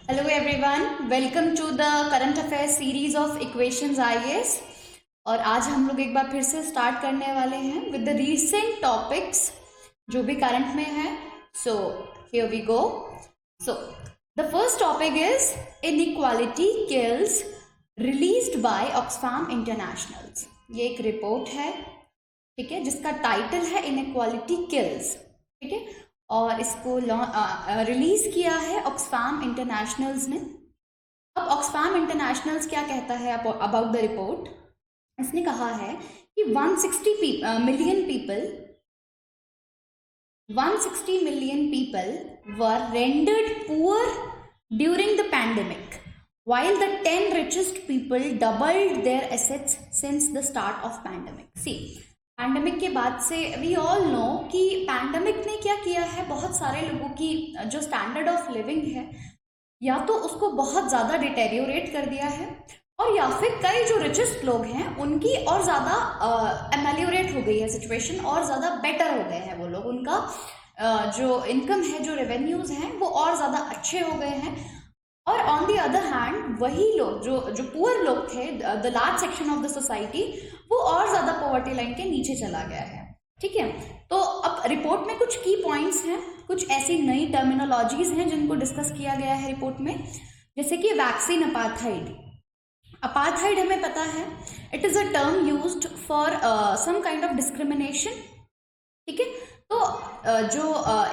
Hello everyone, welcome to the current affairs series of equations IAS। और आज हम लोग एक बार फिर से स्टार्ट करने वाले हैं विद द रीसेंट टॉपिक्स जो भी करंट में है। So here we go. So the first topic is inequality kills, released by Oxfam internationals. ये एक रिपोर्ट है, ठीक है, जिसका टाइटल है इनइक्वालिटी किल्स, ठीक है, और इसको रिलीज किया है ऑक्सफैम इंटरनेशनल्स ने। अब ऑक्सफैम इंटरनेशनल्स क्या कहता है अबाउट द रिपोर्ट? इसने कहा है कि 160 million people were rendered poor during the pandemic, while the 10 richest people doubled their assets since the start of pandemic. See, pandemic के बाद से वी ऑल नो कि पैंडमिक ने क्या किया है, बहुत सारे लोगों की जो स्टैंडर्ड ऑफ लिविंग है या तो उसको बहुत ज़्यादा डिटेरियोरेट कर दिया है, और या फिर कई जो रिचेस्ट लोग हैं उनकी और ज़्यादा एमेलियोरेट हो गई है सिचुएशन, और ज़्यादा बेटर हो गए हैं वो लोग, उनका जो इनकम है, जो रेवेन्यूज़ हैं वो और ज़्यादा अच्छे हो गए हैं। और ऑन दी अदर हैंड वही लोग जो पुअर लोग थे, the large section of the society, वो और ज़्यादा पॉवर्टी लाइन के नीचे चला गया है, ठीक है। तो अब रिपोर्ट में कुछ की पॉइंट्स हैं, कुछ ऐसी नई टर्मिनोलॉजीज हैं जिनको डिस्कस किया गया है रिपोर्ट में, जैसे कि वैक्सीन अपार्थाइड। अपार्थाइड हमें पता है, it is a term used for some kind of discrimination, ठीक है। तो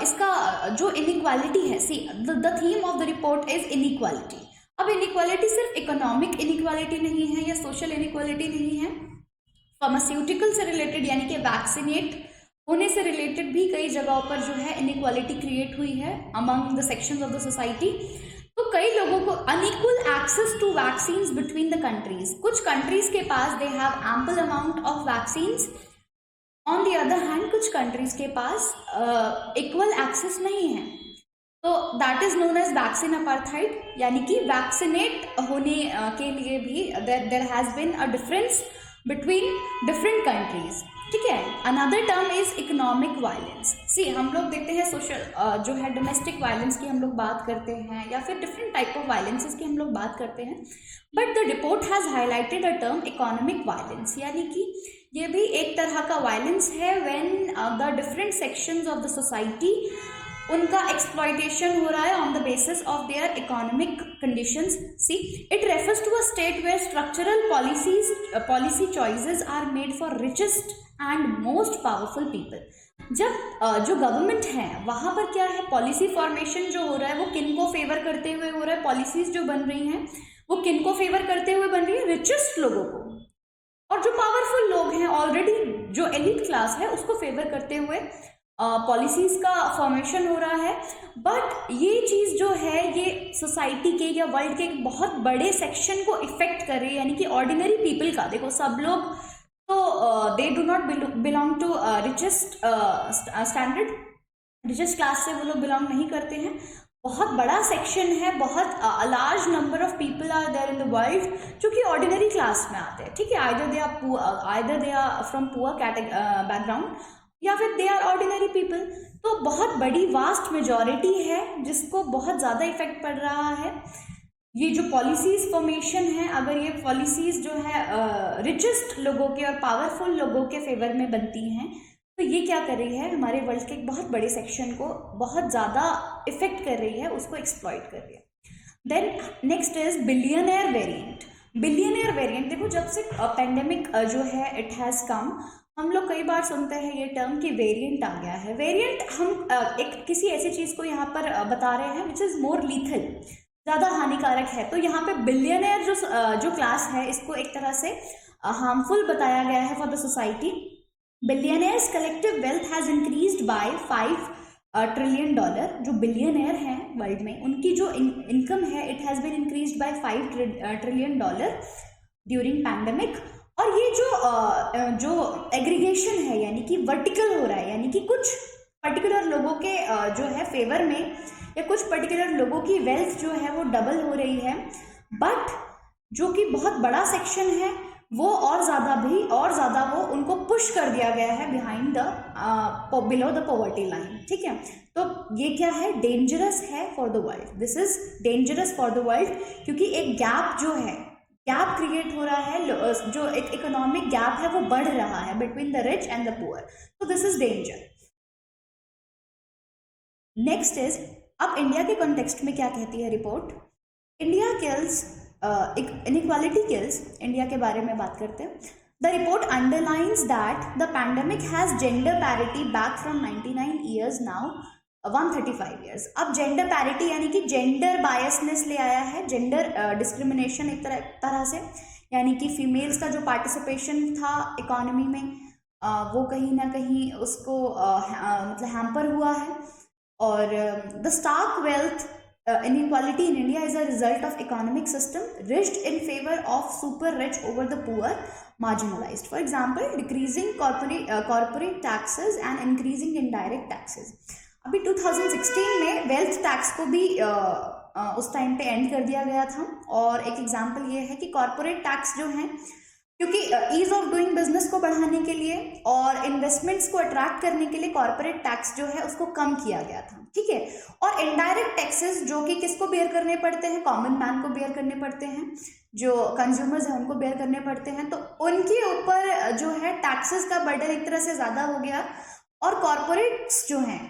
इसका जो इनइक्वालिटी है, see the theme of the report is inequality. अब इनइक्वालिटी सिर्फ इकोनॉमिक इनइक्वालिटी नहीं है या सोशल इनइक्वालिटी नहीं है, फार्मास्यूटिकल से रिलेटेड यानी कि वैक्सीनेट होने से रिलेटेड भी कई जगहों पर जो है इनइक्वालिटी क्रिएट हुई है among the sections of the society. तो कई लोगों को unequal access to vaccines between the countries, कुछ कंट्रीज के पास they have ample amount of vaccines, on the other hand कुछ कंट्रीज के पास इक्वल एक्सेस नहीं है। तो that is known as vaccine apartheid, यानी कि वैक्सीनेट होने के लिए भी there has been a difference between different countries, ठीक है। Another term is economic violence. See हम लोग देखते हैं सोशल जो है डोमेस्टिक वायलेंस की हम लोग बात करते हैं, या फिर डिफरेंट टाइप ऑफ वायलेंसेस की हम लोग बात करते हैं, but the report has highlighted a term economic violence, यानी कि ये भी एक तरह का वायलेंस है when the different sections of the society, उनका एक्सप्लॉयटेशन हो रहा है on the basis of their economic conditions. See it refers to a state where structural policy choices are made for richest and most powerful people. जब जो government है वहाँ पर क्या है, पॉलिसी फॉर्मेशन जो हो रहा है वो किन को फेवर करते हुए हो रहा है, पॉलिसीज जो बन रही हैं वो किन को फेवर करते हुए बन रही है, रिचेस्ट लोगों को, और जो पावरफुल लोग हैं ऑलरेडी जो एलिट क्लास है उसको फेवर करते हुए पॉलिसीज का फॉर्मेशन हो रहा है। बट ये चीज़ जो है ये सोसाइटी के या वर्ल्ड के एक बहुत बड़े सेक्शन को इफेक्ट कर रही है, यानी कि ऑर्डिनरी पीपल का। देखो सब लोग तो they do not belong to richest standard, richest class से वो लोग बिलोंग नहीं करते हैं। बहुत बड़ा सेक्शन है, बहुत large number of people are there in the world जो कि ऑर्डिनरी क्लास में आते हैं, ठीक है। Either they are from poor background या फिर दे आर ऑर्डिनरी पीपल। तो बहुत बड़ी वास्ट मेजॉरिटी है जिसको बहुत ज़्यादा इफेक्ट पड़ रहा है। ये जो पॉलिसीज फॉर्मेशन है, अगर ये पॉलिसीज जो है रिचेस्ट लोगों के और पावरफुल लोगों के फेवर में बनती हैं, तो ये क्या कर रही है, हमारे वर्ल्ड के एक बहुत बड़े सेक्शन को बहुत ज़्यादा इफेक्ट कर रही है, उसको एक्सप्लॉइट कर रही है। Then next is billionaire variant. Billionaire variant, देखो जब से पेंडेमिक जो है इट हैज़ कम, हम लोग कई बार सुनते हैं ये टर्म कि वेरिएंट आ गया है। वेरिएंट हम एक किसी ऐसी चीज़ को यहाँ पर बता रहे हैं विच इज़ मोर लीथल, ज़्यादा हानिकारक है। तो यहाँ पे बिलियनियर जो क्लास है इसको एक तरह से हार्मफुल बताया गया है for the society. Billionaires collective wealth has increased by $5 trillion. जो बिलियनियर हैं वर्ल्ड में उनकी जो इनकम है it has been increased by $5 trillion during pandemic. और ये जो एग्रीगेशन है यानी कि वर्टिकल हो रहा है, यानी कि कुछ पर्टिकुलर लोगों के जो है फेवर में या कुछ पर्टिकुलर लोगों की वेल्थ जो है वो डबल हो रही है, बट जो कि बहुत बड़ा सेक्शन है वो और ज़्यादा वो उनको पुश कर दिया गया है behind the below the poverty line, ठीक है। तो ये क्या है, डेंजरस है for the world, this is dangerous for the world, क्योंकि एक गैप जो है, गैप क्रिएट हो रहा है, जो एक इकोनॉमिक गैप है वो बढ़ रहा है between the rich and the poor, तो this is danger. Next is, अब इंडिया के कॉन्टेक्स्ट में क्या कहती है report, India kills inequality kills, India के बारे में बात करते हैं। The report underlines that the pandemic has gender parity back from 99 years now 135 years. अब जेंडर पैरिटी यानी कि जेंडर बायसनेस ले आया है, जेंडर डिस्क्रिमिनेशन एक तरह से, यानी कि फीमेल्स का जो पार्टिसिपेशन था इकोनॉमी में वो कहीं ना कहीं उसको मतलब हैम्पर हुआ है। और the stark wealth inequality in India is a result of economic system rigid in favor of super rich over the poor marginalized. For example, decreasing corporate taxes and increasing indirect taxes. अभी 2016 में wealth tax को भी उस time पे and कर दिया गया था, और एक एग्जांपल ये है कि कॉर्पोरेट टैक्स जो है, क्योंकि ईज ऑफ डूइंग बिजनेस को बढ़ाने के लिए और इन्वेस्टमेंट्स को अट्रैक्ट करने के लिए कॉर्पोरेट टैक्स जो है उसको कम किया गया था, ठीक है। और इनडायरेक्ट टैक्सेस जो कि किसको बेयर करने पड़ते हैं, कॉमन मैन को बेयर करने पड़ते हैं, जो कंज्यूमर्स हैं उनको बेयर करने पड़ते हैं, तो उनके ऊपर जो है टैक्सेस का बर्डन एक तरह से ज़्यादा हो गया। और कॉर्पोरेट्स जो हैं,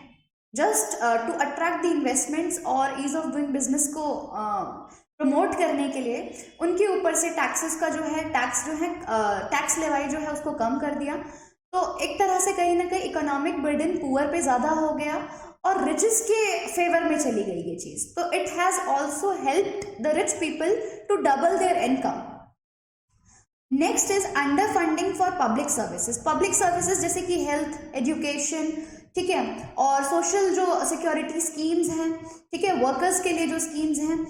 just to attract the investments और ईज ऑफ डूइंग बिजनेस को प्रमोट करने के लिए उनके ऊपर से टैक्सेस का जो है टैक्स लेवाई जो है उसको कम कर दिया। तो एक तरह से कहीं ना कहीं इकोनॉमिक बर्डन पुअर पे ज़्यादा हो गया और रिचेस के फेवर में चली गई ये चीज़। तो it has also helped the rich people to double their income. Next is under funding for public services जैसे कि हेल्थ, एजुकेशन, ठीक है, और सोशल जो सिक्योरिटी स्कीम्स हैं, ठीक है, वर्कर्स के लिए जो स्कीम्स हैं,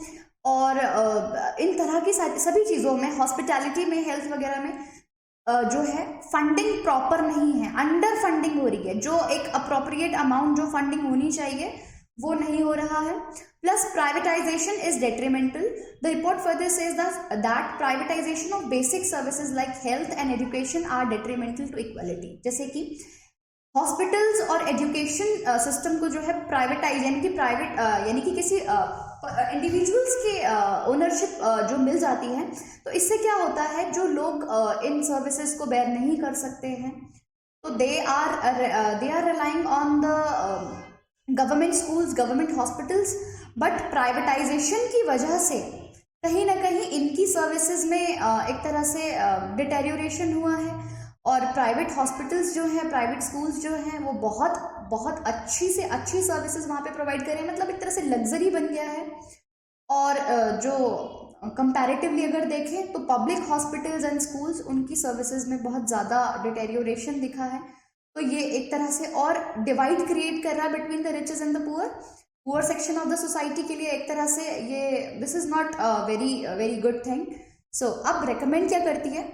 और इन तरह की सभी चीज़ों में, हॉस्पिटैलिटी में, हेल्थ वगैरह में जो है फंडिंग प्रॉपर नहीं है, अंडर फंडिंग हो रही है। जो एक अप्रोप्रिएट अमाउंट जो फंडिंग होनी चाहिए वो नहीं हो रहा है। Plus privatisation is detrimental. The report further says that privatisation of basic services like health and education are detrimental to equality. जैसे कि हॉस्पिटल्स और एजुकेशन सिस्टम को जो है प्राइवेटाइज यानी कि किसी इंडिविजुअल्स के ओनरशिप जो मिल जाती है, तो इससे क्या होता है, जो लोग इन सर्विसेज को बेयर नहीं कर सकते हैं, तो they are relying on the government schools, government hospitals, but privatisation की वजह से कहीं ना कहीं इनकी सर्विसेज में एक तरह से डिटेरियोरेशन हुआ है। और प्राइवेट हॉस्पिटल्स जो हैं, प्राइवेट स्कूल्स जो हैं, वो बहुत अच्छी से अच्छी सर्विसेज वहाँ पे प्रोवाइड कर रहे हैं, मतलब एक तरह से लग्जरी बन गया है। और जो कंपैरेटिवली अगर देखें तो पब्लिक हॉस्पिटल्स एंड स्कूल्स, उनकी सर्विसेज में बहुत ज़्यादा डिटेरियोरेशन दिखा है। तो ये एक तरह से और डिवाइड क्रिएट कर रहा है between the riches and the poor section of the society के लिए। एक तरह से ये this is not very good thing. So अब रिकमेंड क्या करती है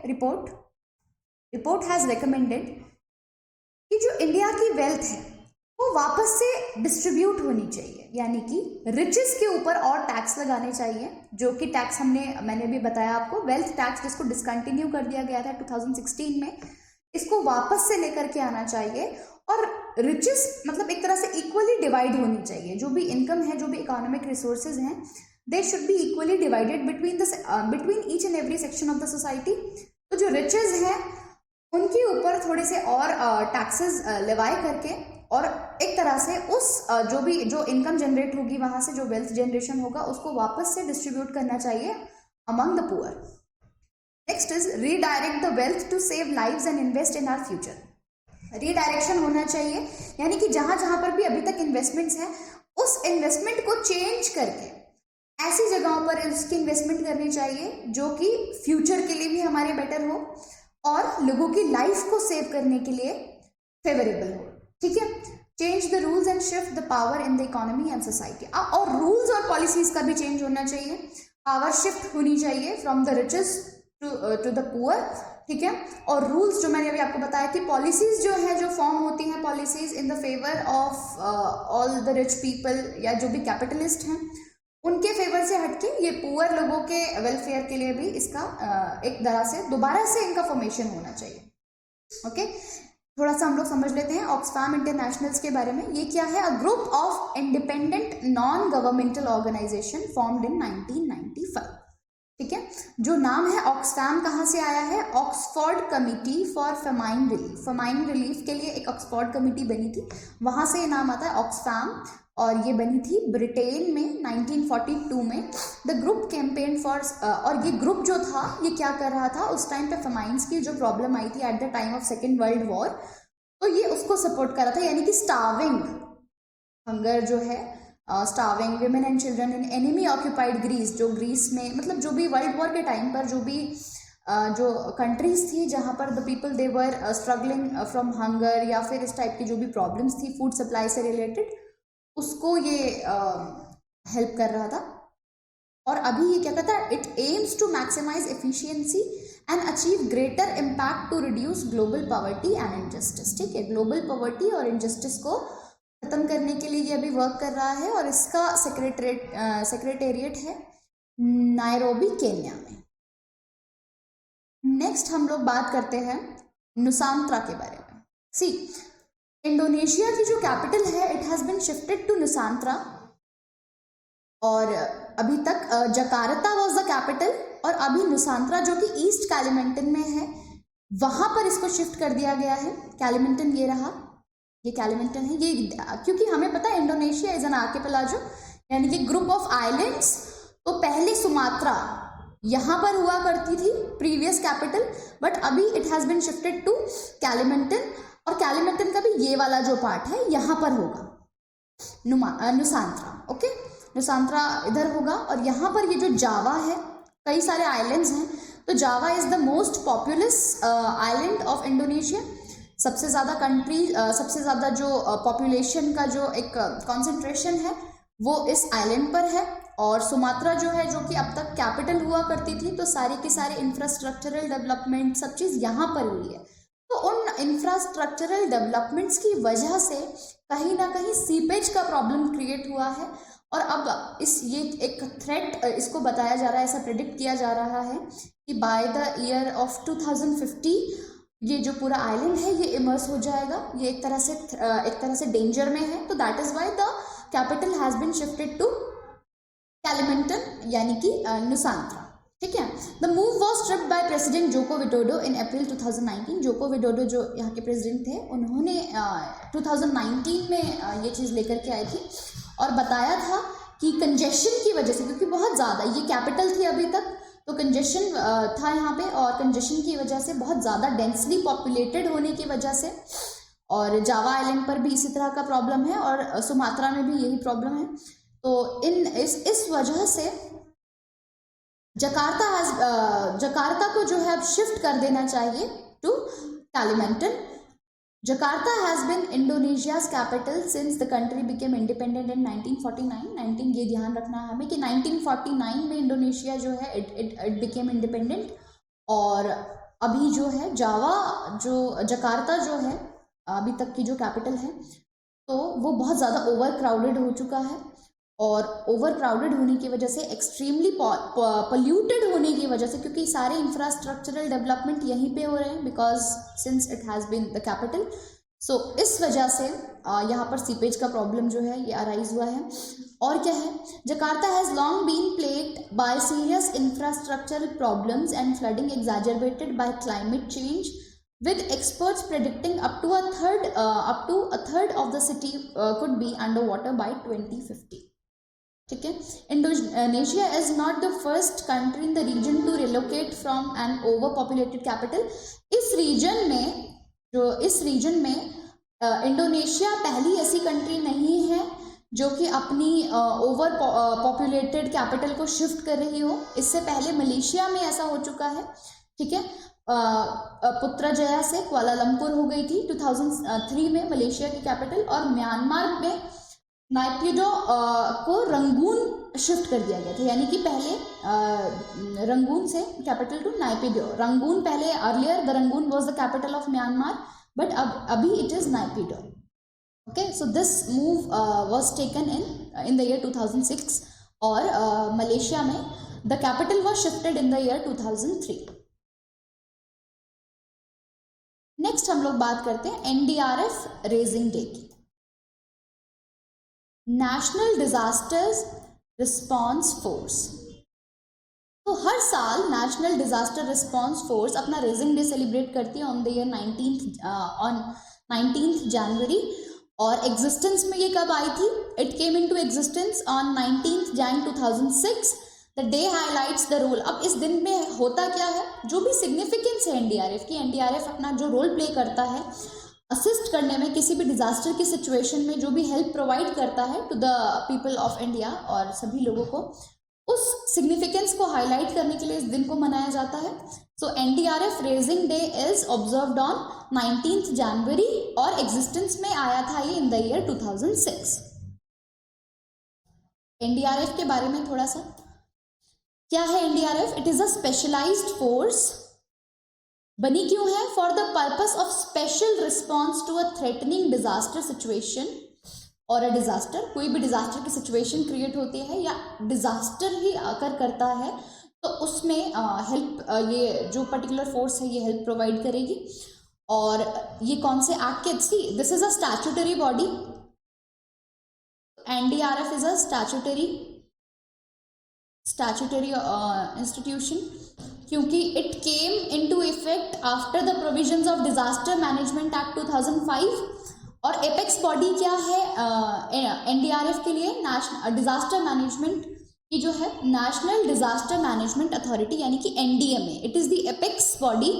रिपोर्ट हैज़ रिकमेंडेड कि जो इंडिया की वेल्थ है वो वापस से डिस्ट्रीब्यूट होनी चाहिए, यानी कि रिचेस के ऊपर और टैक्स लगाने चाहिए, जो कि टैक्स मैंने भी बताया आपको, वेल्थ टैक्स जिसको डिसकंटिन्यू कर दिया गया था 2016 में, इसको वापस से लेकर के आना चाहिए। और रिचेस मतलब एक तरह से इक्वली डिवाइड होनी चाहिए, जो भी इनकम है, जो भी इकोनॉमिक रिसोर्सेज हैं, they should be equally divided between each and every section of the society. तो जो रिचेस हैं उनके ऊपर थोड़े से और टैक्सेस लेवाई करके, और एक तरह से उस जो इनकम जनरेट होगी वहाँ से, जो वेल्थ जनरेशन होगा, उसको वापस से डिस्ट्रीब्यूट करना चाहिए among the poor. Next is redirect the wealth to save lives and invest in our future. Redirection होना चाहिए, यानी कि जहाँ जहाँ पर भी अभी तक इन्वेस्टमेंट्स हैं, उस इन्वेस्टमेंट को चेंज करके ऐसी जगहों पर उसकी इन्वेस्टमेंट करनी चाहिए जो कि फ्यूचर के लिए भी हमारे बेटर हो और लोगों की लाइफ को सेव करने के लिए फेवरेबल हो, ठीक है। Change the rules and shift the power in the economy and society. और रूल्स और पॉलिसीज का भी चेंज होना चाहिए, पावर शिफ्ट होनी चाहिए from the riches to the poor, ठीक है। और रूल्स जो मैंने अभी आपको बताया कि पॉलिसीज जो है, जो फॉर्म होती हैं policies in the favour of all the rich people या जो भी कैपिटलिस्ट हैं, उनके फेवर से हटके ये पुअर लोगों के वेलफेयर के लिए भी इसका एक तरह से दोबारा से इनका फॉर्मेशन होना चाहिए। ओके, थोड़ा सा हम लोग समझ लेते हैं ऑक्सफैम इंटरनेशनल्स के बारे में। ये क्या है? A group of independent non governmental organisation formed in 1995। ठीक है, जो नाम है ऑक्सफैम कहाँ से आया है? Oxford committee for famine relief. Famine relief के लिए एक ऑक्सफोर्ड कमिटी बनी थी, वहां से ये नाम आता है ऑक्सफैम, और ये बनी थी ब्रिटेन में 1942 में। द ग्रुप कैंपेन फॉर, और ये ग्रुप जो था ये क्या कर रहा था उस टाइम पे? फेमाइंस की जो प्रॉब्लम आई थी at the time of second world war, तो ये उसको सपोर्ट कर रहा था, यानी कि स्टार्विंग, हंगर जो है, starving women and children in enemy occupied Greece, जो ग्रीस में मतलब जो भी वर्ल्ड वॉर के टाइम पर जो भी जो कंट्रीज थी जहाँ पर the people they were struggling from hunger या फिर इस टाइप की जो भी प्रॉब्लम्स थी फूड सप्लाई से रिलेटेड, उसको ये हेल्प कर रहा था। और अभी ये क्या कहता है? It aims to maximise efficiency and achieve greater impact to reduce global poverty and injustice. ठीक है, ग्लोबल पॉवर्टी और इनजस्टिस को खत्म करने के लिए ये अभी वर्क कर रहा है, और इसका सेक्रेटेरिएट है नायरोबी, केन्या में। नेक्स्ट हम लोग बात करते हैं नुसांत्रा के बारे में। सी, इंडोनेशिया की जो कैपिटल है it has been shifted to Nusantara, और अभी तक जकार्ता वाज द कैपिटल, और अभी नुसांत्रा जो कि ईस्ट कैलिमेंटन में है वहां पर इसको शिफ्ट कर दिया गया है। कैलिमेंटन ये रहा, ये कैलिमेंटन है, ये क्योंकि हमें पता है इंडोनेशिया इज एन आर्किपेलागो, यानी कि ग्रुप ऑफ आइलैंड्स। तो पहले सुमात्रा यहाँ पर हुआ करती थी प्रीवियस कैपिटल, बट अभी it has been shifted to Kalimantan, और कैलिमेंटन का भी ये वाला जो पार्ट है यहाँ पर होगा नुसांत्रा। ओके, नुसांत्रा इधर होगा, और यहाँ पर ये जो जावा है, कई सारे आइलैंड्स हैं, तो Java is the most populous island of Indonesia. सबसे ज़्यादा कंट्री, सबसे ज़्यादा जो पॉपुलेशन का जो एक कॉन्सेंट्रेशन है वो इस आइलैंड पर है। और सुमात्रा जो है, जो कि अब तक कैपिटल हुआ करती थी, तो सारे के सारे इंफ्रास्ट्रक्चरल डेवलपमेंट सब चीज़ यहाँ पर हुई है। तो उन इंफ्रास्ट्रक्चरल डेवलपमेंट्स की वजह से कहीं ना कहीं सीपेज का प्रॉब्लम क्रिएट हुआ है, और अब ये एक थ्रेट इसको बताया जा रहा है, ऐसा प्रिडिक्ट किया जा रहा है कि बाय द ईयर ऑफ 2050 ये जो पूरा आइलैंड है ये इमर्स हो जाएगा, ये एक तरह से डेंजर में है। तो that is why the capital has been shifted to Kalimantan, यानी कि नुसांत्रा। ठीक है, the move was tripped by president Joko Widodo in April 2019। Joko Widodo जो यहाँ के प्रेसिडेंट थे, उन्होंने 2019 में ये चीज़ लेकर के आई थी, और बताया था कि कंजेशन की वजह से, क्योंकि बहुत ज़्यादा ये कैपिटल थी अभी तक, तो कंजेशन था यहाँ पे, और कंजेशन की वजह से बहुत ज़्यादा डेंसली पॉपुलेटेड होने की वजह से, और जावा आइलैंड पर भी इसी तरह का प्रॉब्लम है, और सुमात्रा में भी यही प्रॉब्लम है। तो इस वजह से जकार्ता को जो है अब शिफ्ट कर देना चाहिए to कैलिमेंटन। Jakarta has been Indonesia's capital since the country became independent in 1949। ये ध्यान रखना है हमें कि 1949 में इंडोनेशिया जो है it became independent, और अभी जो है जकार्ता जो है अभी तक की जो कैपिटल है, तो वो बहुत ज़्यादा ओवर क्राउडेड हो चुका है, और ओवर क्राउडेड होने की वजह से, एक्सट्रीमली पोल्यूटेड होने की वजह से, क्योंकि सारे इंफ्रास्ट्रक्चरल डेवलपमेंट यहीं पे हो रहे हैं, because since it has been the capital, so इस वजह से यहाँ पर सीपेज का प्रॉब्लम जो है ये अराइज हुआ है। और क्या है, Jakarta has long been plagued by serious infrastructural problems and flooding exacerbated by climate change, with experts predicting up to a third of the city could be underwater by 2050। ठीक है, Indonesia is not the first country in the region to relocate from an over populated capital. इस region में Indonesia पहली ऐसी country नहीं है जो कि अपनी ओवर पॉपुलेटेड कैपिटल को शिफ्ट कर रही हो। इससे पहले मलेशिया में ऐसा हो चुका है। ठीक है, पुत्रजया से कुआलालंपुर हो गई थी 2003 में मलेशिया की कैपिटल, और म्यांमार में नाइपिडो को रंगून शिफ्ट कर दिया गया था, यानी कि पहले रंगून से कैपिटल टू नाइपिडो। रंगून पहले earlier the Rangoon was the capital of Myanmar, but अभी it is Naypyidaw. Okay, so this move was taken in the year 2006, और मलेशिया में the capital was shifted in the year 2003. Next हम लोग बात करते हैं NDRF raising day की. National disasters response force. तो हर साल नेशनल डिजास्टर रिस्पॉन्स फोर्स अपना रेजिंग डे सेलिब्रेट करती है on the year 19th January. और एग्जिस्टेंस में ये कब आई थी? It came into existence on 19th Jan 2006. The day highlights the role. अब इस दिन में होता क्या है, जो भी सिग्निफिकेंस है एनडीआरएफ की, एनडीआरएफ अपना जो रोल प्ले करता है असिस्ट करने में, किसी भी डिजास्टर की सिचुएशन में जो भी हेल्प प्रोवाइड करता है to the people of India और सभी लोगों को, उस सिग्निफिकेंस को हाईलाइट करने के लिए इस दिन को मनाया जाता है. So NDRF raising day is observed on 19th January और एग्जिस्टेंस में आया था ये इन द ईयर 2006. एनडीआरएफ के बारे में थोड़ा सा, क्या है NDRF? It is a specialised force. बनी क्यों है? For the purpose of special response to a threatening disaster situation और अ डिजास्टर. कोई भी डिजास्टर की सिचुएशन क्रिएट होती है या डिजास्टर ही आकर करता है तो उसमें हेल्प, ये जो पर्टिकुलर फोर्स है ये हेल्प प्रोवाइड करेगी. और ये कौन से एक्ट के? See, this is a statutory body. NDRF is a statutory institution, क्योंकि it came into effect after the provisions of disaster management act 2005. और एपेक्स बॉडी क्या है एनडीआरएफ के लिए? डिजास्टर मैनेजमेंट की जो है नेशनल डिजास्टर मैनेजमेंट अथॉरिटी, यानी कि NDMA. It is the apex body.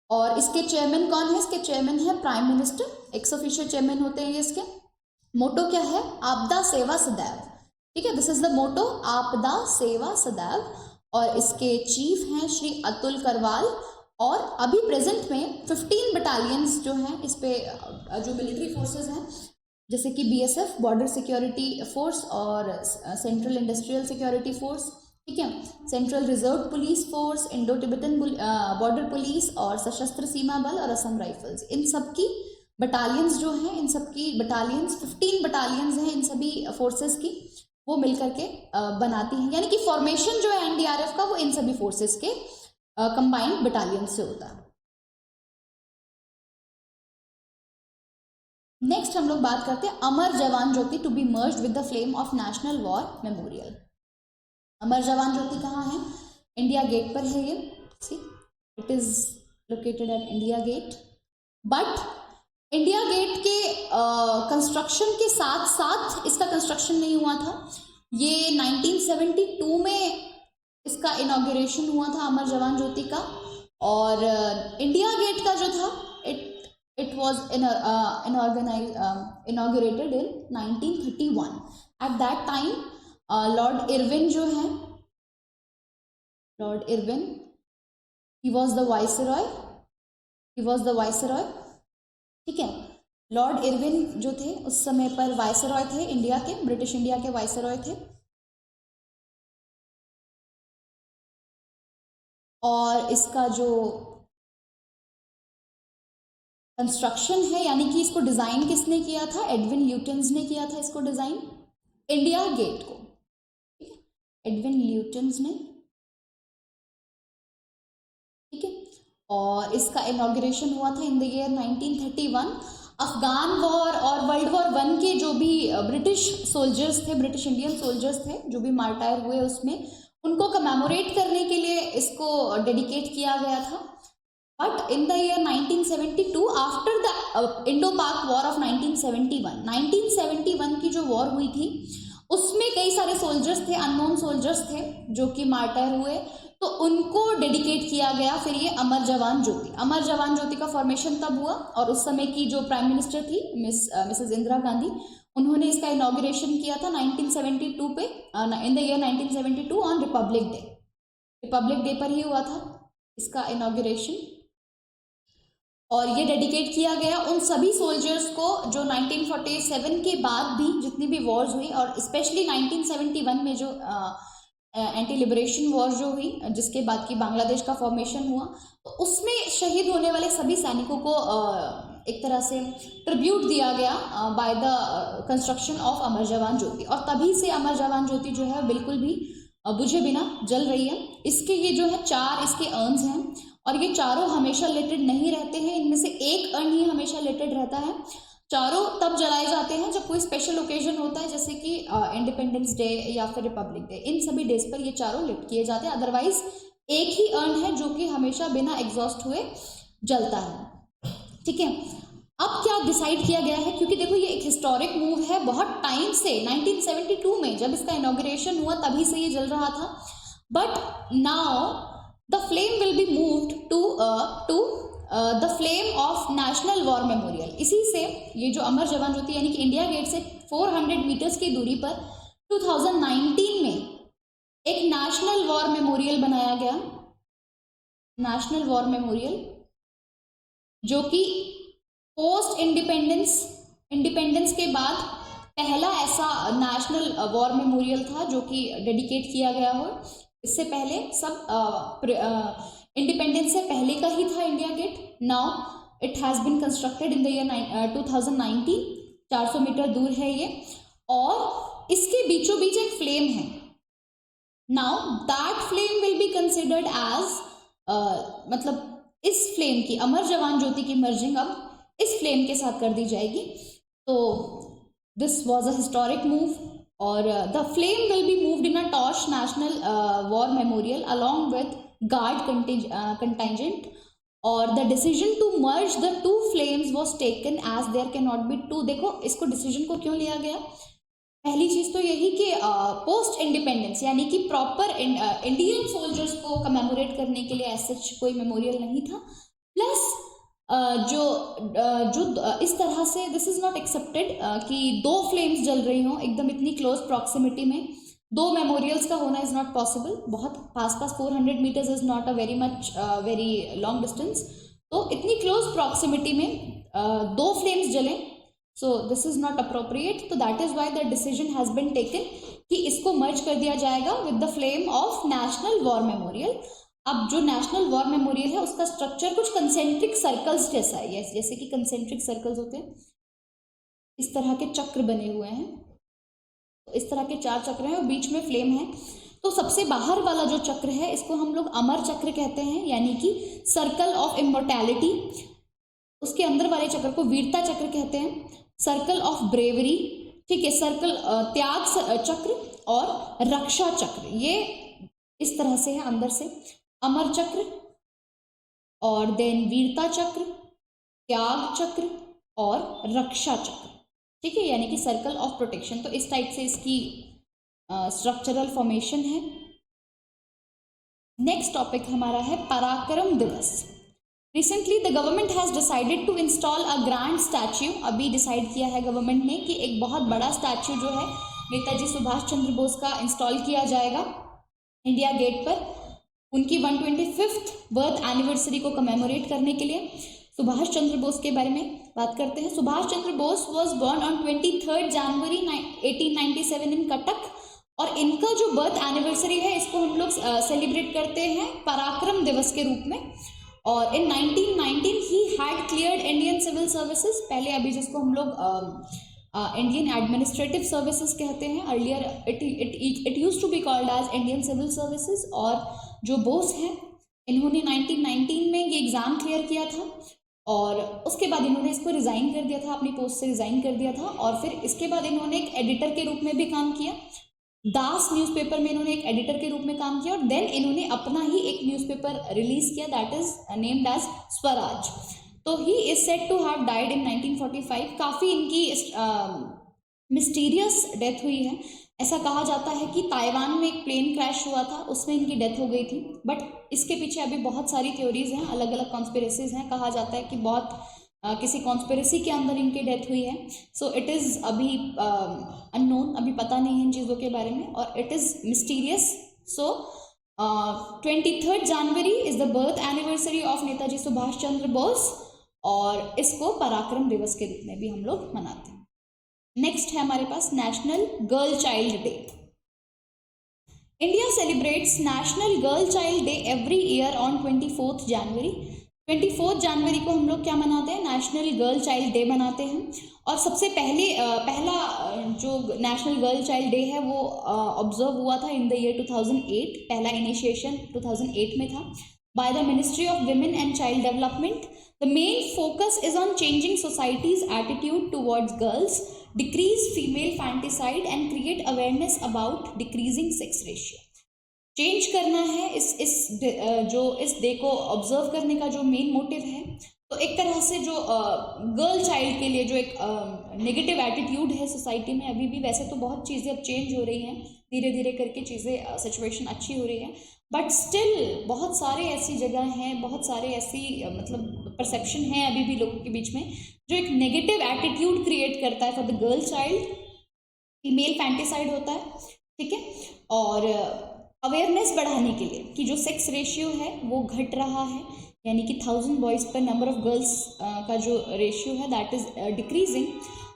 और इसके चेयरमैन कौन है? इसके चेयरमैन है prime minister. X official chairman होते हैं ये. इसके मोटो क्या है? आपदा सेवा सदैव. ठीक है, दिस इज द मोटो, आपदा सेवा सदैव. और इसके चीफ हैं श्री अतुल करवाल. और अभी प्रेजेंट में 15 बटालियंस जो हैं इस पे जो मिलिट्री फोर्सेस हैं, जैसे कि बीएसएफ बॉर्डर सिक्योरिटी फोर्स और सेंट्रल इंडस्ट्रियल सिक्योरिटी फोर्स, ठीक है, central reserve police force, Indo Tibetan border police और सशस्त्र सीमा बल और असम राइफल्स, इन सब की बटालियंस जो हैं, इन सब की बटालियंस 15 बटालियंस हैं इन सभी फोर्सेस की, वो मिलकर के बनाती हैं. यानी कि फॉर्मेशन जो है एनडीआरएफ का वो इन सभी फोर्सेस के कंबाइंड बटालियन से होता है. नेक्स्ट हम लोग बात करते हैं Amar Jawan Jyoti to be merged with the flame of national war memorial. Amar Jawan Jyoti कहाँ है? इंडिया गेट पर है ये. See, it is located at India Gate. But India Gate के कंस्ट्रक्शन के साथ साथ इसका कंस्ट्रक्शन नहीं हुआ था. ये 1972 में इसका इनॉग्रेशन हुआ था अमर जवान ज्योति का. और इंडिया गेट का जो था it was inaugurated in 1931. At that time Lord Irwin जो है, Lord Irwin, he was the viceroy. ठीक है, लॉर्ड इरविन जो थे उस समय पर वाइसरॉय थे इंडिया के, ब्रिटिश इंडिया के वाइसरॉय थे. और इसका जो कंस्ट्रक्शन है, यानी कि इसको डिजाइन किसने किया था? एडविन ल्यूटन्स ने किया था इसको डिजाइन, इंडिया गेट को. ठीक है, एडविन ल्यूटन्स ने. ठीक है, और इसका इनॉग्रेशन हुआ था इन द ईयर 1931. अफगान वॉर और वर्ल्ड वॉर 1 के जो भी ब्रिटिश सोल्जर्स थे, ब्रिटिश इंडियन सोल्जर्स थे जो भी मार्टायर हुए, उसमें उनको कमेमोरेट करने के लिए इसको डेडिकेट किया गया था. But in the year 1972, after the Indo पाक वॉर ऑफ 1971 की जो वॉर हुई थी, उसमें कई सारे सोल्जर्स थे, अननोन सोल्जर्स थे जो कि मार्टायर हुए, तो उनको डेडिकेट किया गया फिर ये अमर जवान ज्योति. अमर जवान ज्योति का फॉर्मेशन तब हुआ और उस समय की जो प्राइम मिनिस्टर थी मिसेस इंदिरा गांधी, उन्होंने इसका इनॉग्रेशन किया था 1972 पे, इन the year 1972 on Republic day पर ही हुआ था इसका इनॉग्रेशन. और ये डेडिकेट किया गया उन सभी सोल्जर्स को जो 1947 के बाद भी जितनी भी वॉर्स हुई, और स्पेशली 1971 में जो एंटी लिबरेशन वॉर जो हुई, जिसके बाद की बांग्लादेश का फॉर्मेशन हुआ, तो उसमें शहीद होने वाले सभी सैनिकों को एक तरह से ट्रिब्यूट दिया गया बाय द कंस्ट्रक्शन ऑफ अमर जवान ज्योति, और तभी से अमर जवान ज्योति जो है बिल्कुल भी बुझे बिना जल रही है। इसके ये जो है 4 इसके अर्न्स हैं, और ये चारों हमेशा लिटेड नहीं रहते हैं, इनमें से एक अर्न ही हमेशा लिटेड रहता है। चारों तब जलाए जाते हैं जब कोई स्पेशल ओकेजन होता है, जैसे कि इंडिपेंडेंस डे या फिर रिपब्लिक डे, इन सभी डेज पर ये चारों लिट किए जाते हैं। अदरवाइज एक ही अर्न है जो कि हमेशा बिना एग्जॉस्ट हुए जलता है। ठीक है, अब क्या डिसाइड किया गया है, क्योंकि देखो ये एक हिस्टोरिक मूव है, बहुत टाइम से 1972 में जब इसका इनॉग्रेशन हुआ तभी से ये जल रहा था, but now the flame will be moved to the flame of national war memorial. इसी से ये जो अमर जवान ज्योति यानी कि इंडिया गेट से 400 मीटर्स की दूरी पर 2019 में एक नेशनल वॉर मेमोरियल बनाया गया, नेशनल वॉर मेमोरियल, जो कि पोस्ट इंडिपेंडेंस के बाद पहला ऐसा नेशनल वॉर मेमोरियल था जो कि डेडिकेट किया गया हो। इससे पहले सब इंडिपेंडेंस से पहले का ही था India Gate. Now it has been constructed in the year 2019, 400 metre दूर है ये, और इसके बीचों बीच एक फ्लेम है। Now that flame will be considered as मतलब इस फ्लेम की, अमर जवान ज्योति की मर्जिंग अब इस फ्लेम के साथ कर दी जाएगी। तो this was a historic move, और the flame will be moved in a torch national war memorial along with guard contingent, और the decision to merge the 2 flames was taken as there can not be 2। देखो इसको decision को क्यों लिया गया, पहली चीज तो यही कि पोस्ट इंडिपेंडेंस यानी कि प्रॉपर इंडियन सोल्जर्स को कमेमोरेट करने के लिए ऐसा कोई मेमोरियल नहीं था, प्लस जो इस तरह से दिस इज नॉट एक्सेप्टेड कि 2 फ्लेम्स जल रही हों एकदम इतनी क्लोज प्रॉक्सिमिटी में। 2 मेमोरियल्स का होना इज नॉट पॉसिबल, बहुत पास 400 meters is not a very long distance, तो इतनी क्लोज प्रॉक्सिमिटी में 2 फ्लेम्स जलें, so this is not appropriate. तो that is why the decision has been taken कि इसको मर्ज कर दिया जाएगा with the flame of national war memorial. अब जो नेशनल वॉर मेमोरियल है उसका स्ट्रक्चर कुछ कंसेंट्रिक सर्कल्स जैसा है, जैसे कि कंसेंट्रिक सर्कल्स होते हैं, इस तरह के चक्र बने हुए हैं, तो इस तरह के 4 चक्र हैं और बीच में फ्लेम है। तो सबसे बाहर वाला जो चक्र है इसको हम लोग अमर चक्र कहते हैं, यानी कि सर्कल ऑफ इमोर्टैलिटी। उसके अंदर वाले चक्र को वीरता चक्र कहते हैं, सर्कल ऑफ ब्रेवरी, ठीक है, सर्कल त्याग चक्र और रक्षा चक्र, ये इस तरह से है अंदर से, अमर चक्र और देन वीरता चक्र, त्याग चक्र और रक्षा चक्र, ठीक है, यानी कि सर्कल ऑफ प्रोटेक्शन। तो इस टाइप से इसकी स्ट्रक्चरल फॉर्मेशन है। नेक्स्ट टॉपिक हमारा है Parakram Diwas. Recently the government has decided to install a grand statue. अभी डिसाइड किया है गवर्नमेंट ने कि एक बहुत बड़ा स्टैच्यू जो है नेताजी सुभाष चंद्र बोस का इंस्टॉल किया जाएगा इंडिया गेट पर, उनकी 125th बर्थ एनिवर्सरी को कमेमोरेट करने के लिए। सुभाष चंद्र बोस के बारे में बात करते हैं। Subhash Chandra Bose was born on 23 जनवरी 1897 इन कटक, और इनका जो बर्थ एनिवर्सरी है इसको हम लोग सेलिब्रेट करते हैं पराक्रम दिवस के रूप में। और इन 1919 ही had cleared Indian civil services, पहले अभी जिसको हम लोग इंडियन एडमिनिस्ट्रेटिव सर्विसेज कहते हैं, earlier it use to be called as Indian civil services. और जो बोस हैं इन्होंने 1919 में ये एग्ज़ाम क्लियर किया था, और उसके बाद इन्होंने इसको रिज़ाइन कर दिया था, अपनी पोस्ट से रिज़ाइन कर दिया था, और फिर इसके बाद इन्होंने एक एडिटर के रूप में भी काम किया। दास न्यूज़पेपर में इन्होंने एक एडिटर के रूप में काम किया, और देन इन्होंने अपना ही एक न्यूज़पेपर रिलीज किया that is named as Swaraj. तो he is said to have died in 1945। काफ़ी इनकी मिस्टीरियस डेथ हुई है। ऐसा कहा जाता है कि ताइवान में एक प्लेन क्रैश हुआ था, उसमें इनकी डेथ हो गई थी, बट इसके पीछे अभी बहुत सारी थ्योरीज हैं, अलग अलग कॉन्स्पिरेसीज हैं। कहा जाता है कि बहुत किसी कॉन्स्पिरेसी के अंदर इनकी डेथ हुई है। सो इट इज़ अभी अननोन, अभी पता नहीं है इन चीज़ों के बारे में, और it is mysterious. So 23 January is the birth anniversary of Netaji Subhash Chandra Bose, और इसको पराक्रम दिवस के रूप में भी हम लोग मनाते हैं। नेक्स्ट है हमारे पास national girl child day. India celebrates national girl child day every year on 24 January. 24 जनवरी को हम लोग क्या मनाते हैं, नेशनल गर्ल चाइल्ड डे मनाते हैं। और सबसे पहला जो नेशनल गर्ल चाइल्ड डे है वो ऑब्जर्व हुआ था इन द ईयर 2008, पहला इनिशिएशन 2008 में था by the ministry of women and child development. The main focus is on changing societies attitude towards girls, decrease female foeticide and create awareness about decreasing sex ratio. Change करना है इस day को observe करने का जो main motive है। तो एक तरह से जो गर्ल चाइल्ड के लिए जो एक नेगेटिव एटीट्यूड है सोसाइटी में अभी भी, वैसे तो बहुत चीज़ें अब चेंज हो रही हैं, धीरे धीरे करके चीज़ें सिचुएशन अच्छी हो रही है, बट स्टिल बहुत सारे ऐसी जगह हैं, बहुत सारे ऐसी मतलब परसेप्शन है अभी भी लोगों के बीच में जो एक नेगेटिव एटीट्यूड क्रिएट करता है for the girl child. Female foeticide होता है, ठीक है। और अवेयरनेस बढ़ाने के लिए कि जो सेक्स रेशियो है वो घट रहा है, यानी कि 1000 बॉयज़ पर नंबर ऑफ गर्ल्स का जो रेशियो है दैट इज़ डिक्रीजिंग।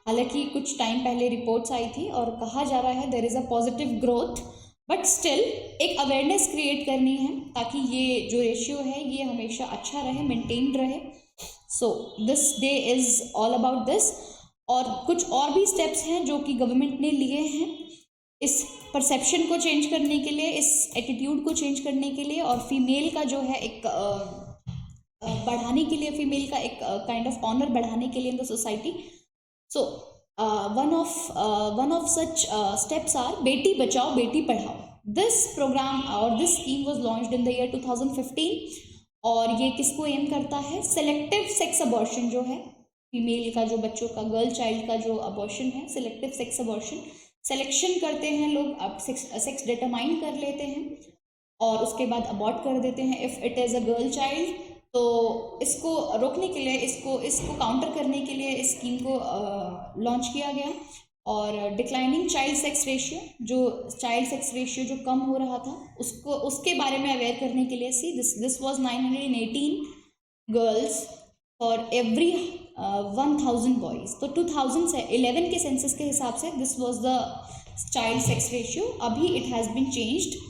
हालांकि कुछ टाइम पहले रिपोर्ट्स आई थी और कहा जा रहा है there is a positive growth, but still एक अवेयरनेस क्रिएट करनी है ताकि ये जो रेशियो है ये हमेशा अच्छा रहे, मेंटेन्ड रहे। So this day is all about this. और कुछ और भी स्टेप्स हैं जो कि गवर्नमेंट ने लिए हैं इस परसेप्शन को चेंज करने के लिए, इस एटीट्यूड को चेंज करने के लिए, और फीमेल का जो है एक बढ़ाने के लिए, फीमेल का एक काइंड ऑफ ऑनर बढ़ाने के लिए in the society. So one of such steps are Beti Bachao Beti Padhao. This programme और this scheme was launched in the year 2015 और ये किसको एम करता है, सेलेक्टिव सेक्स अबॉर्शन जो है, फीमेल का जो बच्चों का, गर्ल चाइल्ड का जो अबॉर्शन है, सेलेक्टिव सेक्स अबॉर्शन, सिलेक्शन करते हैं लोग, अब सेक्स डिटरमाइन कर लेते हैं और उसके बाद अबॉर्ट कर देते हैं if it is a girl child. तो इसको रोकने के लिए, इसको काउंटर करने के लिए इस स्कीम को लॉन्च किया गया। और डिक्लाइनिंग चाइल्ड सेक्स रेशियो, जो चाइल्ड सेक्स रेशियो जो कम हो रहा था उसके बारे में अवेयर करने के लिए, this was 918 girls for every 1000 boys. तो 2011 के सेंसस के हिसाब से this was the child sex ratio. अभी इट हैज़ बीन चेंज्ड।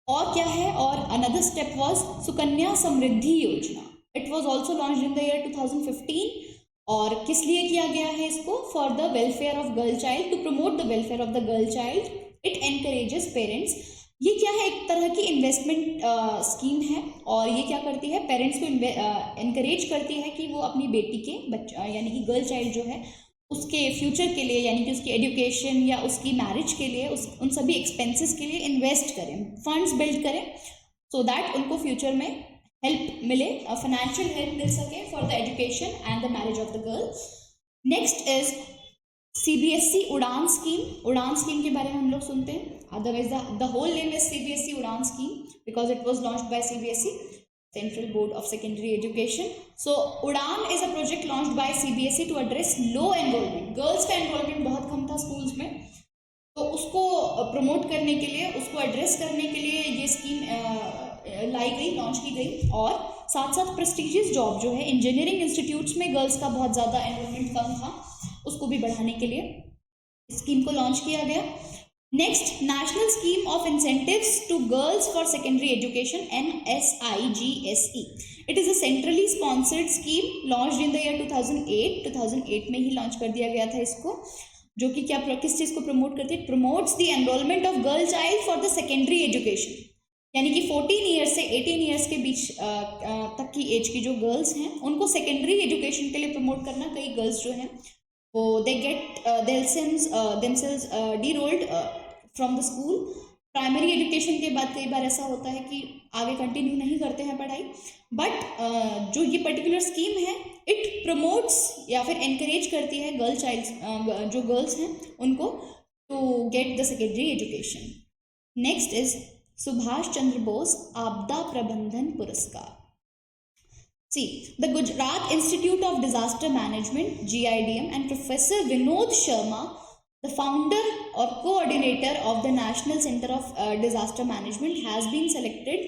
और क्या है, और another step was Sukanya Samriddhi Yojana. It was also launched in the year 2015 और किस लिए किया गया है इसको, for the welfare of girl child, to promote the welfare of the girl child. It encourages parents. ये क्या है, एक तरह की इन्वेस्टमेंट स्कीम है और ये क्या करती है, पेरेंट्स को एनकरेज करती है कि वो अपनी बेटी के बच्चा यानी कि गर्ल चाइल्ड जो है उसके फ्यूचर के लिए, यानी कि उसकी एजुकेशन या उसकी मैरिज के लिए, उन सभी एक्सपेंसेस के लिए इन्वेस्ट करें, फंड्स बिल्ड करें, सो दैट उनको फ्यूचर में हेल्प मिले, फाइनेंशियल हेल्प मिल सके for the education and the marriage of the girl. Next is CBSE Udaan scheme. Udaan scheme के बारे में हम लोग सुनते हैं, otherwise the whole name is CBSE Udaan scheme because it was launched by CBSE, Central Board of Secondary Education. So उड़ान is a project launched by CBSE to address low enrollment. Girls का enrolment बहुत कम था schools में, तो उसको promote करने के लिए, उसको एड्रेस करने के लिए ये स्कीम लाई गई, लॉन्च की गई। और साथ साथ प्रेस्टिजियस जॉब जो है, इंजीनियरिंग इंस्टीट्यूट्स में गर्ल्स का बहुत ज़्यादा एनरोलमेंट कम था, उसको भी बढ़ाने के लिए स्कीम को लॉन्च किया गया। Next, national scheme of incentives to girls for secondary education, NSIGSE। It is a centrally sponsored scheme launched in the year 2008। 2008 में ही लॉन्च कर दिया गया था इसको, जो कि क्या किस चीज़ को प्रमोट करती है, promotes the enrolment of girl child for the secondary education, यानी कि 14 ईयर्स से 18 ईयर्स के बीच तक की एज की जो गर्ल्स हैं उनको सेकेंडरी एजुकेशन के लिए प्रमोट करना। कई गर्ल्स जो हैं वो they get themselves de-rolled from the school. Primary education के बाद कई बार ऐसा होता है कि आगे कंटिन्यू नहीं करते हैं पढ़ाई, बट जो ये पर्टिकुलर स्कीम है इट प्रमोट्स या फिर एनकरेज करती है गर्ल चाइल्ड जो गर्ल्स हैं उनको to get the secondary education. Next is Subhash Chandra Bose आपदा प्रबंधन पुरस्कार। See, the Gujarat Institute of Disaster Management (GIDM) and Professor Vinod Sharma, the founder or coordinator of the National Center of Disaster Management, has been selected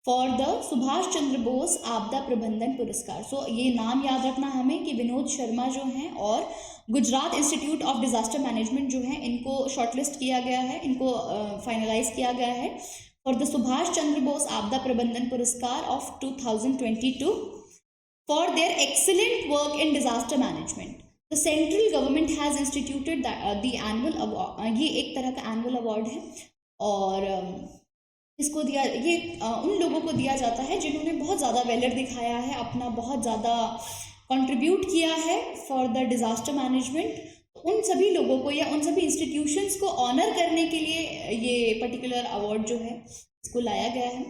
for the Subhash Chandra Bose आपदा प्रबंधन पुरस्कार। So ये नाम याद रखना हमें कि विनोद शर्मा जो हैं और Gujarat institute of disaster management जो है, इनको शॉर्टलिस्ट किया गया है, इनको फाइनलाइज किया गया है for the Subhash Chandra Bose Aapda Prabandhan Puraskar of 2022 for their excellent work in disaster management. The central government has instituted the annual award. ये एक तरह का annual award है और इसको दिया ये उन लोगों को दिया जाता है जिन्होंने बहुत ज़्यादा वेलर दिखाया है, अपना बहुत ज़्यादा कंट्रीब्यूट किया है फॉर द डिज़ास्टर मैनेजमेंट। उन सभी लोगों को या उन सभी इंस्टीट्यूशंस को ऑनर करने के लिए ये पर्टिकुलर अवार्ड जो है इसको लाया गया है।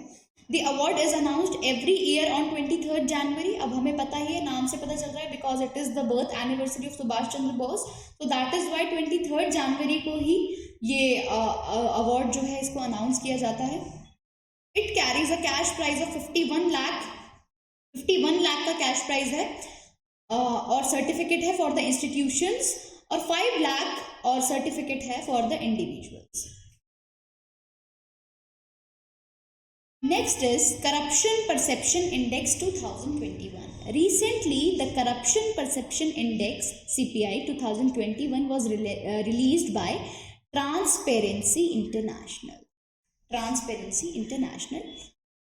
The award is announced every year on 23 जनवरी। अब हमें पता ही है, नाम से पता चल रहा है, because it is the birth anniversary of Subhash Chandra Bose, तो दैट इज़ वाई 23 जनवरी को ही ये अवार्ड जो है इसको अनाउंस किया जाता है। It carries a cash prize of 51 lakh का कैश प्राइज है और सर्टिफिकेट है फॉर द इंस्टीट्यूशंस और 5 लाख और सर्टिफिकेट है for the individuals. Next is corruption perception index 2021। Recently, the Corruption Perception Index (CPI) 2021 was released by Transparency International.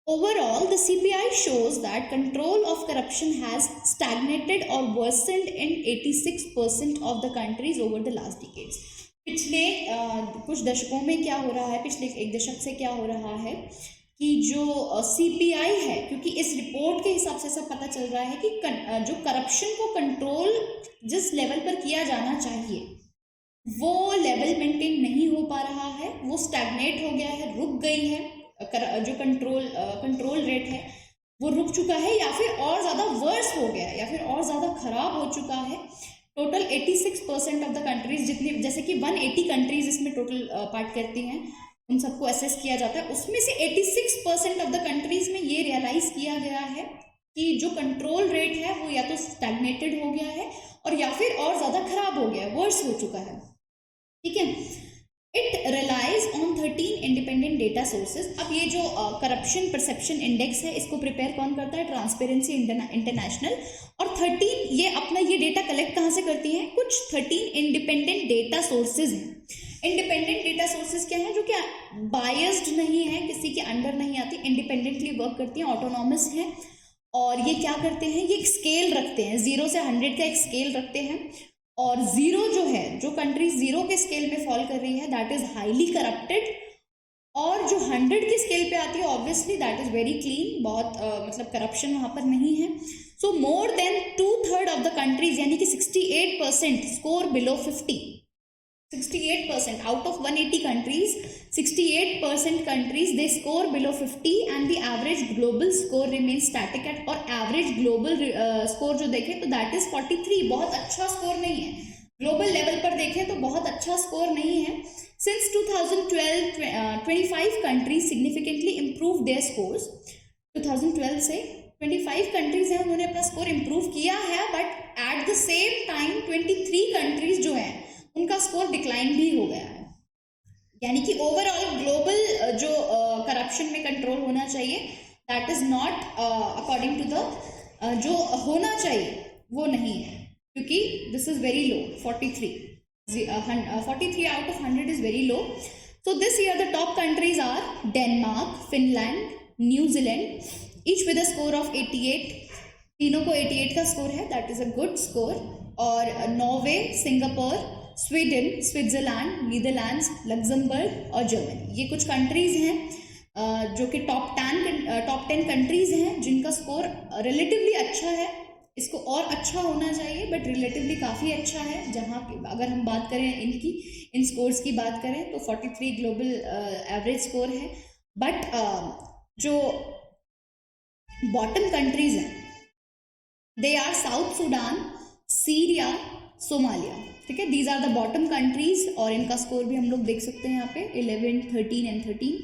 Overall, the CPI shows that control of corruption has stagnated or worsened in 86% of the countries over the last decades. पिछले कुछ दशकों में क्या हो रहा है, पिछले एक दशक से क्या हो रहा है कि जो CPI है, क्योंकि इस रिपोर्ट के हिसाब से सब पता चल रहा है कि जो करप्शन को कंट्रोल जिस लेवल पर किया जाना चाहिए वो लेवल मेंटेन नहीं हो पा रहा है, वो स्टैग्नेट हो गया है, रुक गई है। जो कंट्रोल रेट है वो रुक चुका है या फिर और ज़्यादा वर्स हो गया है या फिर और ज़्यादा खराब हो चुका है। टोटल 86% ऑफ द कंट्रीज, जितनी जैसे कि 180 कंट्रीज इसमें टोटल पार्ट करती हैं, उन सबको असेस किया जाता है। उसमें से 86% ऑफ द कंट्रीज में ये रियलाइज किया गया है कि जो कंट्रोल रेट है वो या तो स्टैग्नेटेड हो गया है और या फिर और ज़्यादा खराब हो गया है, वर्स हो चुका है। ठीक है, it relies on 13 independent data sources. अब ये जो करप्शन परसेप्शन इंडेक्स है इसको प्रिपेयर कौन करता है? Transparency international. और 13 ये अपना ये डेटा कलेक्ट कहाँ से करती हैं? कुछ 13 इंडिपेंडेंट डेटा सोर्सेज हैं। इंडिपेंडेंट डेटा सोर्सेज क्या है? जो कि बायस्ड नहीं है, किसी के अंडर नहीं आती, इंडिपेंडेंटली वर्क करती हैं, ऑटोनॉमस हैं। और ये क्या करते हैं? ये एक स्केल रखते हैं, 0 से 100 का एक स्केल रखते हैं। और 0 जो है, जो कंट्री 0 के स्केल में फॉल कर रही है दैट इज हाईली करप्टेड, और जो 100 के स्केल पे आती है obviously that is very clean, बहुत मतलब करप्शन वहाँ पर नहीं है। So more than 2/3 of the countries यानी कि 68% score below 50। 68% out of 180 countries, 68% countries they score below 50 and the average global score remains static at, और average global score जो देखें तो that is 43। बहुत अच्छा स्कोर नहीं है, ग्लोबल लेवल पर देखें तो बहुत अच्छा स्कोर नहीं है। Since 2012, 25 countries significantly improved their scores। 2012 से 25 कंट्रीज हैं उन्होंने अपना स्कोर इम्प्रूव किया है, but at the same time 23 countries जो हैं उनका स्कोर डिक्लाइन भी हो गया है। यानी कि ओवरऑल ग्लोबल जो करप्शन में कंट्रोल होना चाहिए that is not according to the जो होना चाहिए वो नहीं है, क्योंकि this is very low. 43 out of 100 is very low. So this year the top countries are Denmark, Finland, New Zealand, each with a score of 88। तीनों को 88 का स्कोर है, that is a good score. और Norway, Singapore, Sweden, Switzerland, Netherlands, Luxembourg और Germany, ये कुछ countries हैं जो कि टॉप 10 कंट्रीज हैं जिनका स्कोर रिलेटिवली अच्छा है। इसको और अच्छा होना चाहिए बट रिलेटिवली काफ़ी अच्छा है। जहाँ अगर हम बात करें इन स्कोर्स की बात करें तो 43 ग्लोबल एवरेज स्कोर है। बट जो बॉटम कंट्रीज हैं they are South Sudan, Syria, Somalia. ठीक है, these are the bottom countries और इनका स्कोर भी हम लोग देख सकते हैं यहाँ पे 11, 13 एंड 13।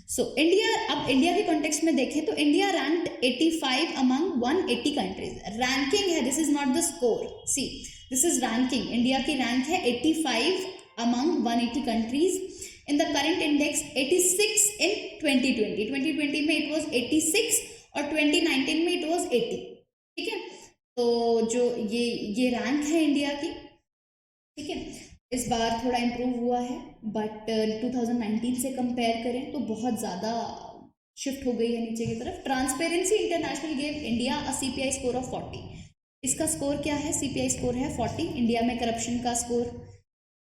सो इंडिया, अब इंडिया के कॉन्टेक्स्ट में देखें तो India ranked 85 among 180 countries. Ranking है, this is not the score, see this is ranking. India की रैंक है 85 among 180 countries. In the current index 86 in 2020। 2020 में इट वॉज 86 और 2019 में इट वॉज 80। ठीक है, तो जो ये रैंक है इंडिया की, ठीक है। इस बार थोड़ा इम्प्रूव हुआ है, बट 2019 से कंपेयर करें तो बहुत ज़्यादा शिफ्ट हो गई है नीचे की तरफ। Transparency international gave India a CPI score of 40। इसका स्कोर क्या है? CPI स्कोर है 40। इंडिया में करप्शन का स्कोर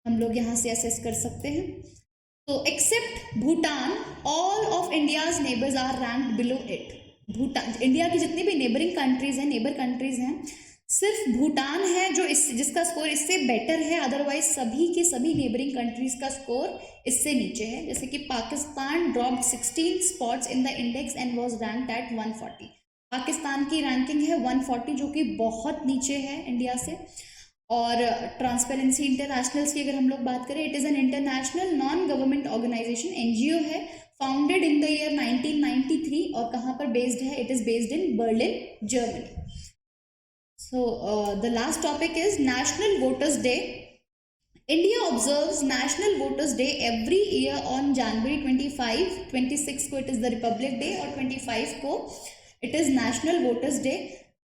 हम लोग यहाँ से असेस कर सकते हैं। तो except Bhutan, all of India's neighbours are ranked below it. Bhutan, India की जितनी भी नेबरिंग कंट्रीज हैं, नेबर कंट्रीज हैं, सिर्फ भूटान है जो जिसका स्कोर इससे बेटर है, अदरवाइज सभी के सभी नेबरिंग कंट्रीज का स्कोर इससे नीचे है। जैसे कि Pakistan dropped 16 spots in the index and was ranked at 140। Pakistan की रैंकिंग है 140, जो कि बहुत नीचे है इंडिया से। और ट्रांसपेरेंसी इंटरनेशनल की अगर हम लोग बात करें, it is an international non governmental organisation, NGO है, फाउंडेड इन द ईयर 1993। और कहाँ पर बेस्ड है? It is based in Berlin, Germany. So the last topic is National Voters Day. India observes National Voters Day every year on January 25. 26 को it is the Republic Day और 25 को it is National Voters Day।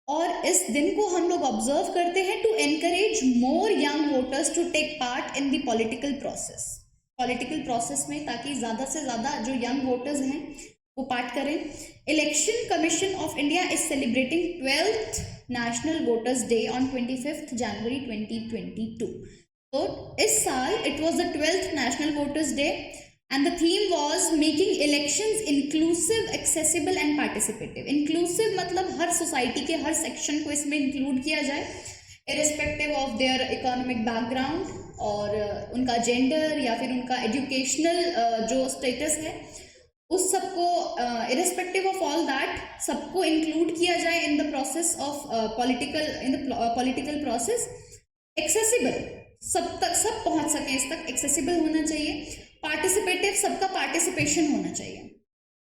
और इस दिन को हम लोग observe करते हैं to encourage more young voters to take part in the political process. Political process में ताकि ज़्यादा से ज़्यादा जो यंग वोटर्स हैं वो पार्ट करें। Election commission of India is celebrating 12th national voters day on 25 जनवरी 2022। तो इस साल it was the 12th national voters day and the theme was making elections inclusive, accessible and participative. Inclusive मतलब हर society के हर section को इसमें include किया जाए, irrespective of their economic background और उनका जेंडर या फिर उनका एजुकेशनल जो स्टेटस है, उस सबको इरिस्पेक्टिव ऑफ ऑल दैट सबको इंक्लूड किया जाए in the process of political process. Accessible, सब तक सब पहुंच सके, इस तक एक्सेसिबल होना चाहिए। पार्टिसिपेटिव, सबका पार्टिसिपेशन होना चाहिए।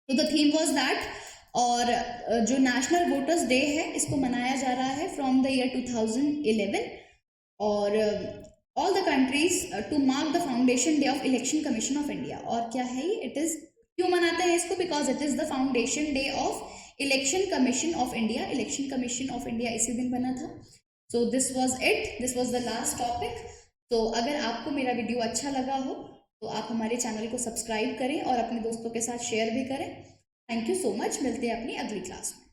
तो द थीम वाज दैट। और जो नेशनल वोटर्स डे है इसको मनाया जा रहा है फ्रॉम द ईयर 2011 और all the countries to mark the foundation day of election commission of India. और क्या है ये? इट इज, क्यों मनाते हैं इसको? Because it is the foundation day of election commission of India. Election commission of India इसी दिन बना था। So this was it, this was the last topic. तो अगर आपको मेरा वीडियो अच्छा लगा हो तो आप हमारे चैनल को सब्सक्राइब करें और अपने दोस्तों के साथ शेयर भी करें। Thank you so much. मिलते हैं अपनी अगली क्लास में।